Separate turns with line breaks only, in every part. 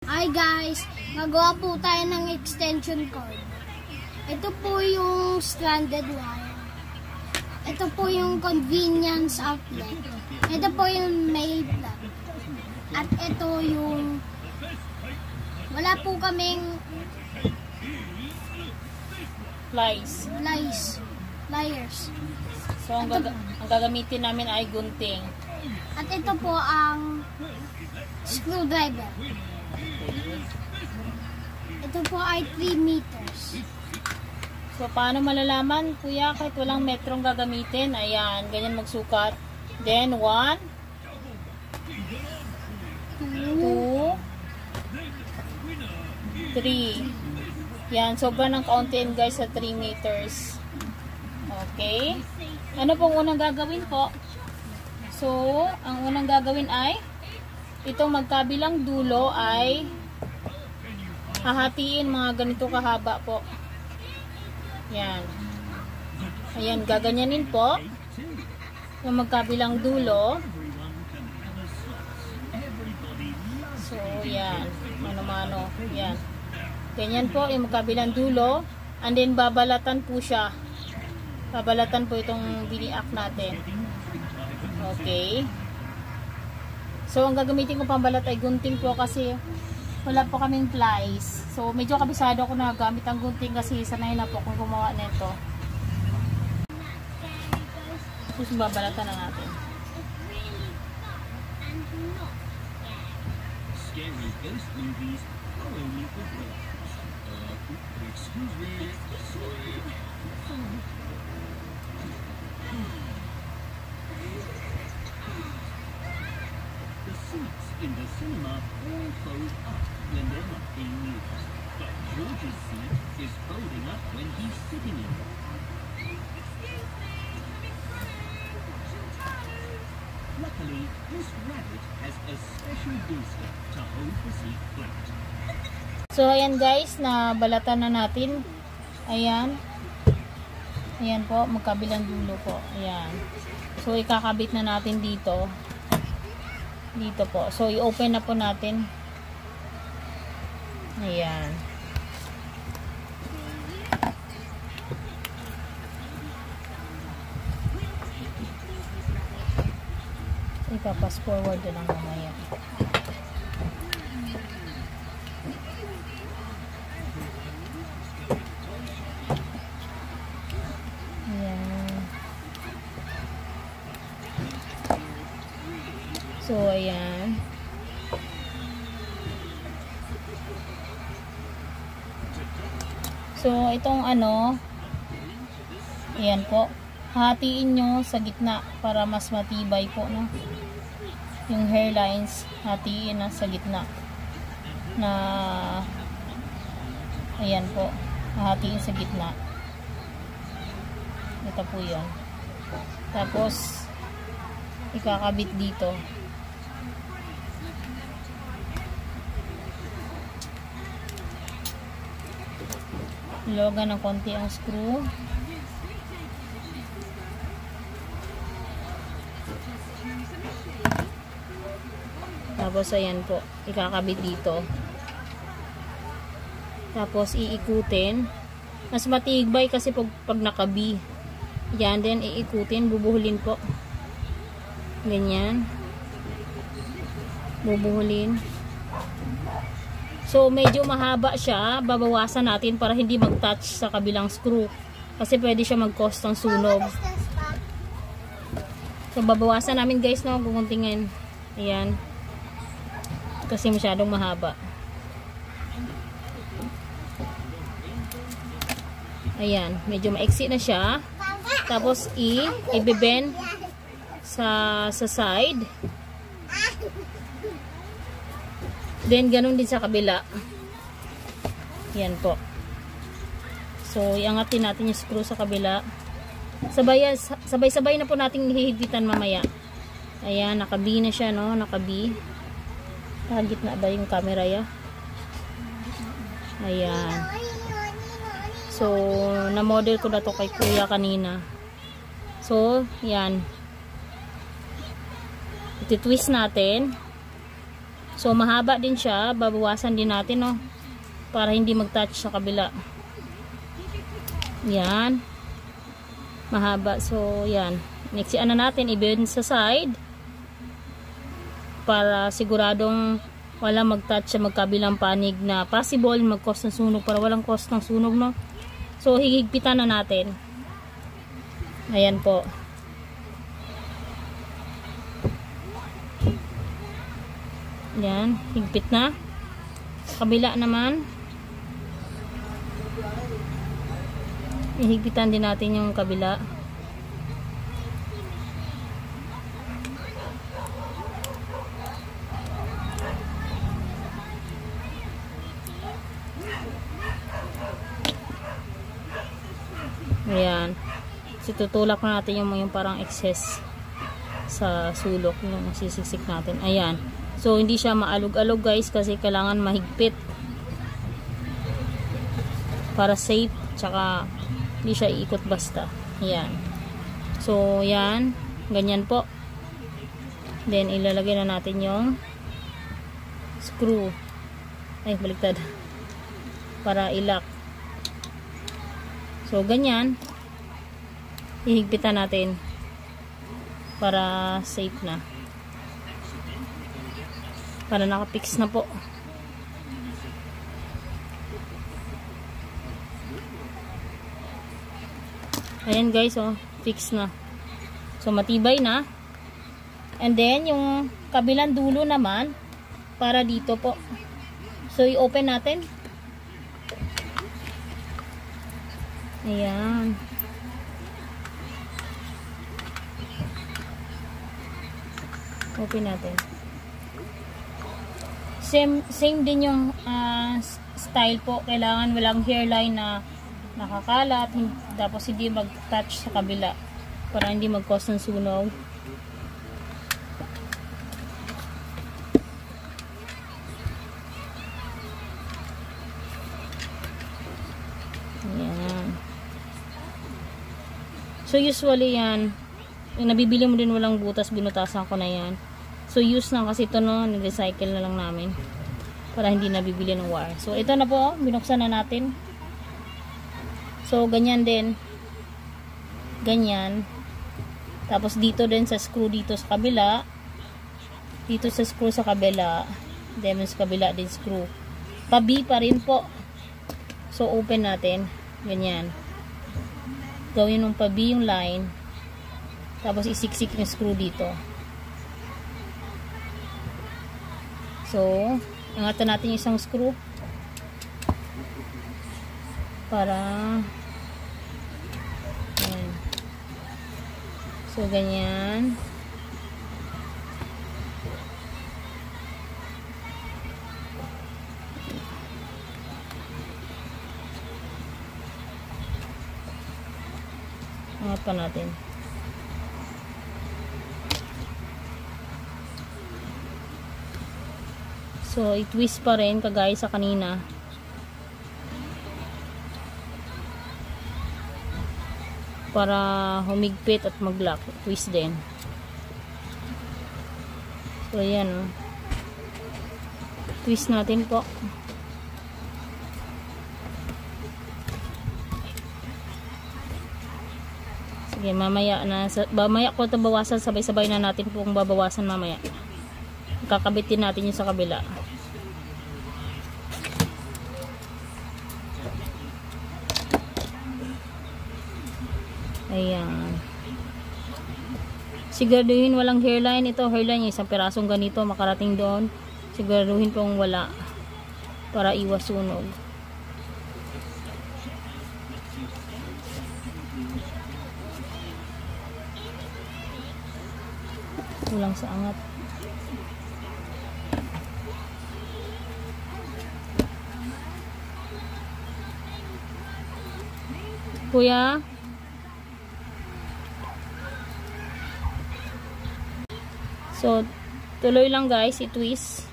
Hi guys, nagawa po tayo ng extension cord. Ito po yung stranded wire. Ito po yung convenience outlet. Ito po yung main plug. At ito yung wala po kaming pliers.
So ang gagamitin namin ay gunting.
At ito po ang screwdriver. Ito po ay 3 meters.
So paano malalaman, kuya, kahit walang metrong gagamitin? Ayan, ganyan magsukat. Then 1, 2, 3. Yan, sobra ng kauntiin guys sa 3 meters. Okay. Ano pong unang gagawin po? So, ang unang gagawin ay itong magkabilang dulo ay hahatiin mga ganito kahaba po. Yan. Ayan, gaganyanin po yung magkabilang dulo. So, yan. Mano-mano. Yan. Ganyan po yung magkabilang dulo. And then, babalatan po siya. Babalatan po itong biniak natin. Okay. So, ang gagamitin ko pambalat ay gunting po kasi wala po kaming plies. So, medyo kabisado ako na gamit ang gunting kasi sanay na po kung gumawa nito. Tapos, babalatan na natin.
Scary ghost movies are only for girls. Excuse me, sorry. The seats in the cinema all fold up when they're not being used. But George's seat is folding up when he's sitting in it. Luckily, this rabbit has a special booster to hold the seat flat.
So, ayan guys, nabalatan na natin. Ayan. Ayan po, magkabilang dulo po. Ayan. So, ikakabit na natin dito. Dito po. So, i-open na po natin. Ayan. Ipapass forward na lang mamaya. So, ayan. So, itong ano, ayan po. Hatiin nyo sa gitna para mas matibay po, no? Yung hairlines, hatiin na sa gitna. Na, ayan po. Hatiin sa gitna. Ito po yun. Tapos, ikakabit dito. Logan ng konti ang screw. Tapos ayan po, ikakabit dito. Tapos iikutin. Mas matibay kasi pag nakabi. Yan, then iikutin, bubuhulin po. Ganyan. Bubuhulin. So, medyo mahaba siya. Babawasan natin para hindi mag-touch sa kabilang screw. Kasi pwede siya mag-cause ng sunog. So, babawasan namin guys, no? Kukuntingin. Ayan. Kasi masyadong mahaba. Ayan. Medyo maiksi na siya. Tapos, i-bend sa side. Then, ganun din sa kabila. Yan po. So, iangatin natin yung screw sa kabila. Sabay-sabay na po natin hihigpitan mamaya. Ayan, nakabi na siya, no? Nakabi. Nakagit na ba yung camera ya? Ayan. So, na-model ko na to kay kuya kanina. So, yan. Iti-twist natin. So mahaba din siya, babawasan din natin, no, para hindi mag-touch sa kabila. Yan. Mahaba. So yan. Next, ano natin, i-bend sa side para siguradong wala mag-touch sa magkabilang panig na possible mag-cause ng sunog, para walang cause ng sunog, no. So higigpitan na natin. Ayan po. Yan, higpit na. Sa kabila naman, ihigpitan din natin yung kabila. Ayan. So, tutulak na natin yung parang excess sa sulok yung nasisiksik natin. Ayan. So, hindi siya maalog-alog guys kasi kailangan mahigpit para safe, tsaka hindi siya iikot basta. Ayan. So, yan. Ganyan po. Then, ilalagay na natin yung screw. Ay, baliktad. Para ilock. So, ganyan. Ihigpitan natin para safe na. Para nakapix na po. Ayan guys, oh, fix na. So, matibay na. And then, yung kabilang dulo naman, para dito po. So, i-open natin. Ayan. Open natin. Same din yung style po. Kailangan walang hairline na nakakalat, tapos hindi mag-touch sa kabila para hindi mag-cause ng sunog. Ayan. So usually yan, yung nabibili mo din walang butas, binutasan ko na yan. So use na kasi ito, no, ni-recycle na lang namin para hindi nabibili ng wire. So ito na po, binuksan na natin. So ganyan din. Ganyan. Tapos dito din sa screw dito sa kabila. Dito sa screw sa kabila. Then sa kabila din screw. Pabi pa rin po. So open natin. Ganyan. Gawin ng pabi yung line. Tapos isiksik yung screw dito. So, ingatan natin yung isang screw para ayan. So, ganyan. Angat pa natin. So, i-twist pa rin kagaya sa kanina. Para humigpit at mag-lock. Twist din. So, ayan, oh. Twist natin po. Sige, mamaya ko ito bawasan. Sabay-sabay na natin pong babawasan mamaya. Kakabitin natin yung sa kabila. Ayan. Siguraduhin walang hairline. Ito hairline, isang pirasong ganito makarating doon. Siguraduhin pong wala para iwas sunog. Kulang sa angat. Kuya, so tuloy lang guys, i-twist.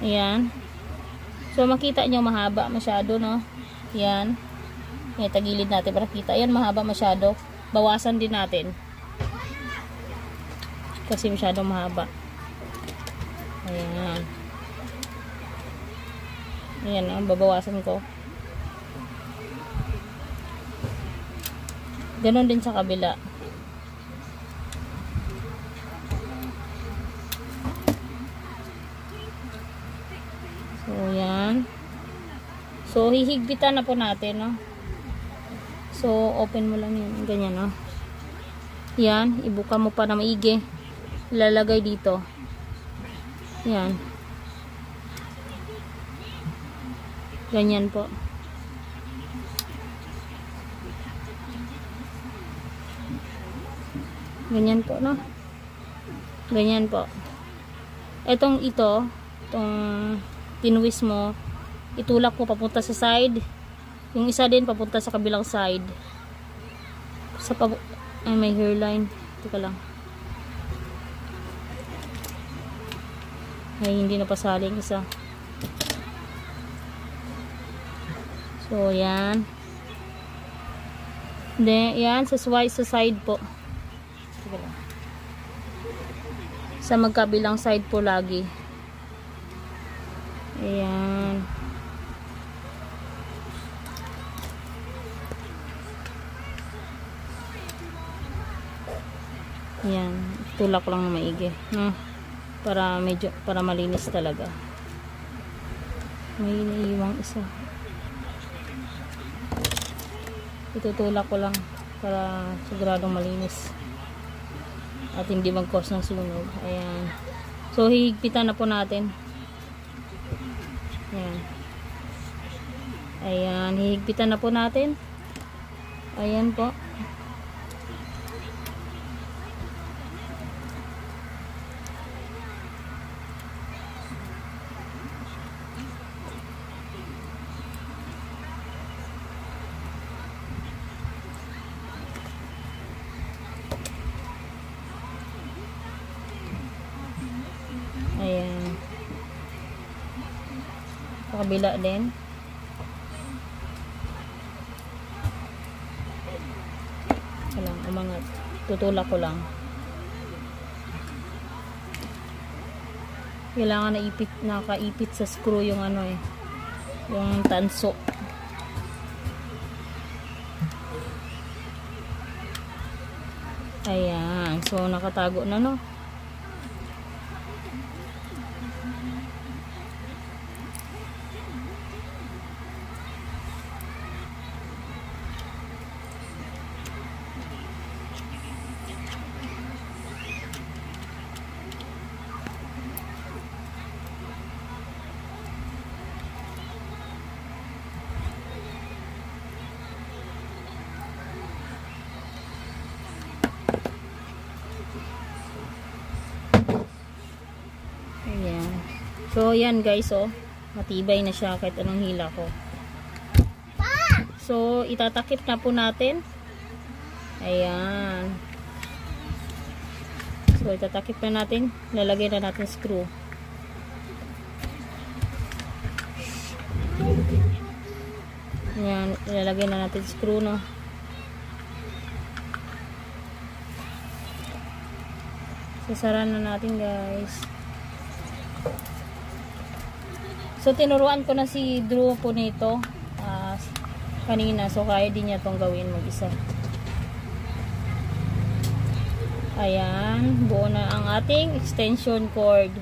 Ayan. So makita nyo mahaba masyado, no? Ayan. Ayan, tagilid natin para kita. Ayan, mahaba masyado. Bawasan din natin kasi masyadong mahaba. Ayan. Ayan, babawasan ko. Ganon din sa kabila. So, yan. So, hihigpitan na po natin, no? So, open mo lang yun. Ganyan, no? Yan. Ibuka mo pa na maigi. Ilalagay dito. Yan. Ganyan po. Ganyan po, no? Ganyan po. Itong tinwist mo, itulak mo papunta sa side. Yung isa din papunta sa kabilang side. Ay, may hairline. Teka lang. Ay, hindi na pasaling isa. So, yan. Then, yan, sa side po. Teka lang. Sa magkabilang side po lagi. Ayan. Ayan. Tulak lang na maigi. No? Para malinis talaga. May naiiwang isa. Itutulak ko lang para siguradong malinis at hindi mag-cause ng sunog. Ayan. So, hihigpitan na po natin. Ayan. Ayan. Hihigpitan na po natin. Ayan po. Ayan. Sa kabila din. Alam, umangat. Tutulak ko lang. Kailangan nakaipit sa screw yung yung tanso. Ayan. So, nakatago na, no? So, yan guys, oh. Matibay na siya kahit anong hila ko. So, itatakip na po natin. Ayan. So, itatakip na natin. Lalagay na natin screw. Ayan. Lalagay na natin screw, no. Sasara na natin, guys. So, tinuruan ko na si Drew po nito kanina. So, kaya din niya itong gawin mag-isa. Ayan. Buo na ang ating extension cord.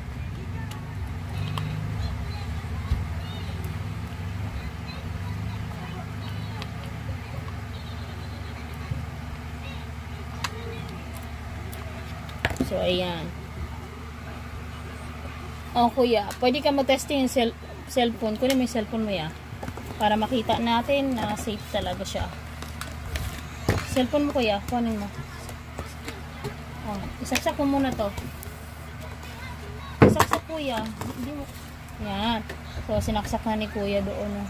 So, ayan. Oh, kuya, pwede ka mag-testing yung cellphone. Kunin mo yung cellphone mo, ya. Para makita natin na safe talaga siya. Cellphone mo, kuya. Kunin mo. Oh, isaksak mo muna to. Isaksak, kuya. Hindi mo. Yan. So, sinaksak na ni kuya doon.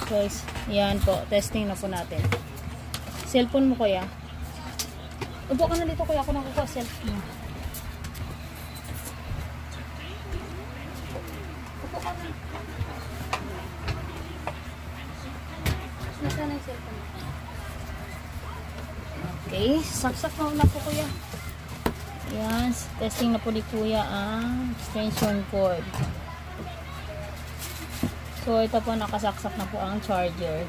Guys, yan po. Testing na po natin. Cellphone mo, kuya. Upo ka na dito, kuya. Ako nakukuha cellphone mo. Okay, saksak na po kuya. Yes, testing na po ni kuya ang extension cord. So, ito po, nakasaksak na po ang charger.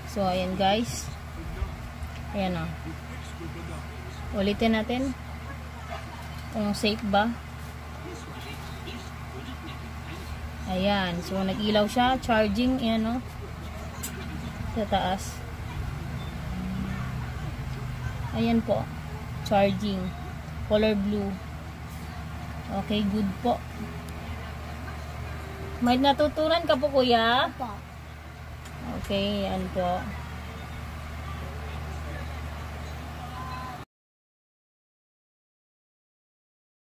So, ayan guys. Ayan o. Ulitin natin. Kung safe ba. Ayan. So, nag-ilaw siya. Charging. Ayan o. Sa taas. Ayan po. Charging. Color blue. Okay, good po. May natutunan ka po, kuya?
Opo.
Okay, yan po.